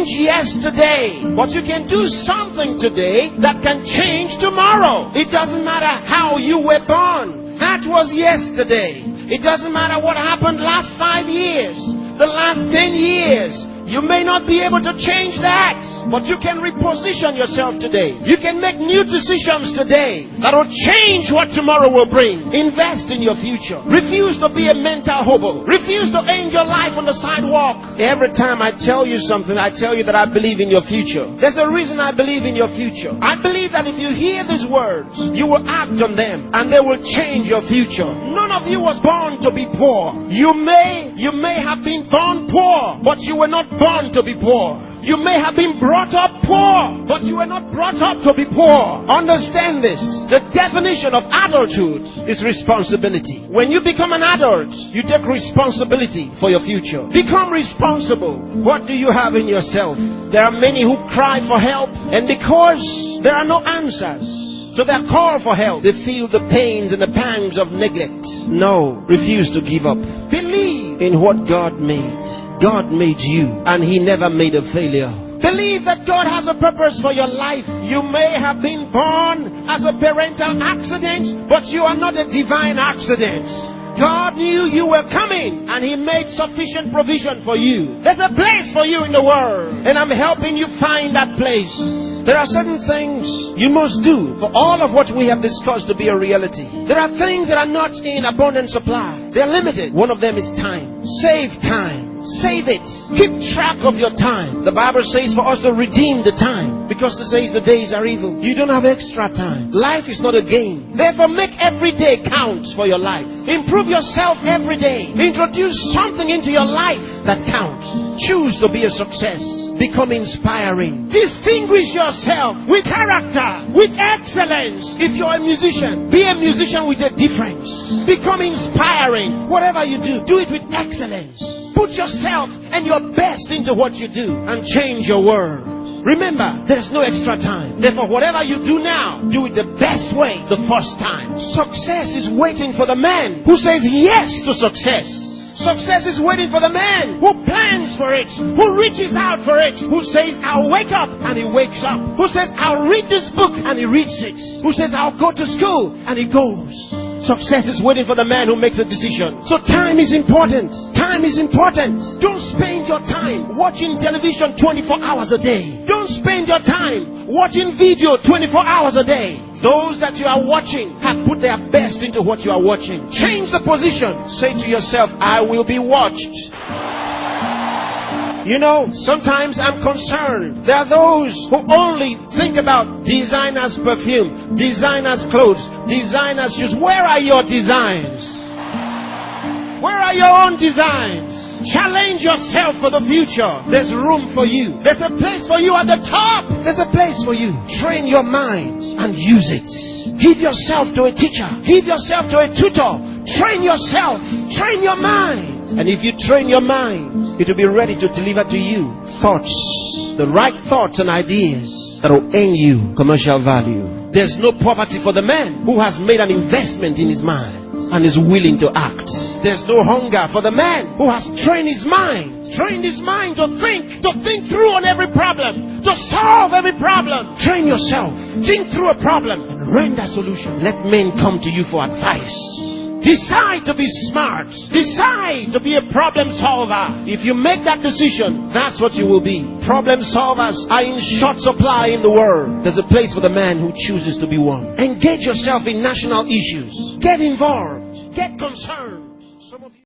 change yesterday, but you can do something today that can change tomorrow. It doesn't matter how you were born. That was yesterday. It doesn't matter what happened last 5 years, the last 10 years. You may not be able to change that, but you can reposition yourself today. You can make new decisions today that will change what tomorrow will bring. Invest in your future. Refuse to be a mental hobo. Refuse to end your life on the sidewalk. Every time I tell you something, I tell you that I believe in your future. There's a reason I believe in your future. I believe that if you hear these words, you will act on them and they will change your future. None of you was born to be poor. You may have been born poor, but you were not born to be poor. You may have been brought up poor, but you were not brought up to be poor. Understand this. The definition of adulthood is responsibility. When you become an adult, you take responsibility for your future. Become responsible. What do you have in yourself? There are many who cry for help, and because there are no answers, so they call for help. They feel the pains and the pangs of neglect. No, refuse to give up. Believe in what God made. God made you, and He never made a failure. Believe that God has a purpose for your life. You may have been born as a parental accident, but you are not a divine accident. God knew you were coming, and He made sufficient provision for you. There's a place for you in the world, and I'm helping you find that place. There are certain things you must do for all of what we have discussed to be a reality. There are things that are not in abundant supply. They're limited. One of them is time. Save time. Save it. Keep track of your time. The Bible says for us to redeem the time, because it says the days are evil. You don't have extra time. Life is not a game. Therefore, make every day count for your life. Improve yourself every day. Introduce something into your life that counts. Choose to be a success. Become inspiring. Distinguish yourself with character, with excellence. If you're a musician, be a musician with a difference. Become inspiring. Whatever you do, do it with excellence. Put yourself and your best into what you do and change your world. Remember, there's no extra time. Therefore, whatever you do now, do it the best way the first time. Success is waiting for the man who says yes to success. Success is waiting for the man who plans for it, who reaches out for it, who says, I'll wake up, and he wakes up. Who says, I'll read this book, and he reads it. Who says, I'll go to school, and he goes. Success is waiting for the man who makes a decision. So time is important. Time is important. Don't spend your time watching television 24 hours a day. Don't spend your time watching video 24 hours a day. Those that you are watching have put their best into what you are watching. Change the position. Say to yourself, I will be watched. You know, sometimes I'm concerned. There are those who only think about designers' perfume, designers' clothes, designers' shoes. Where are your designs? Where are your own designs? Challenge yourself for the future. There's room for you. There's a place for you at the top. There's a place for you. Train your mind and use it. Give yourself to a teacher. Give yourself to a tutor. Train yourself. Train your mind. And if you train your mind, it will be ready to deliver to you thoughts, the right thoughts and ideas that will earn you commercial value. There's no poverty for the man who has made an investment in his mind and is willing to act. There's no hunger for the man who has trained his mind to think through on every problem, to solve every problem. Train yourself. Think through a problem and render a solution. Let men come to you for advice. Decide to be smart. Decide to be a problem solver. If you make that decision, that's what you will be. Problem solvers are in short supply in the world. There's a place for the man who chooses to be one. Engage yourself in national issues. Get involved. Get concerned. Some of you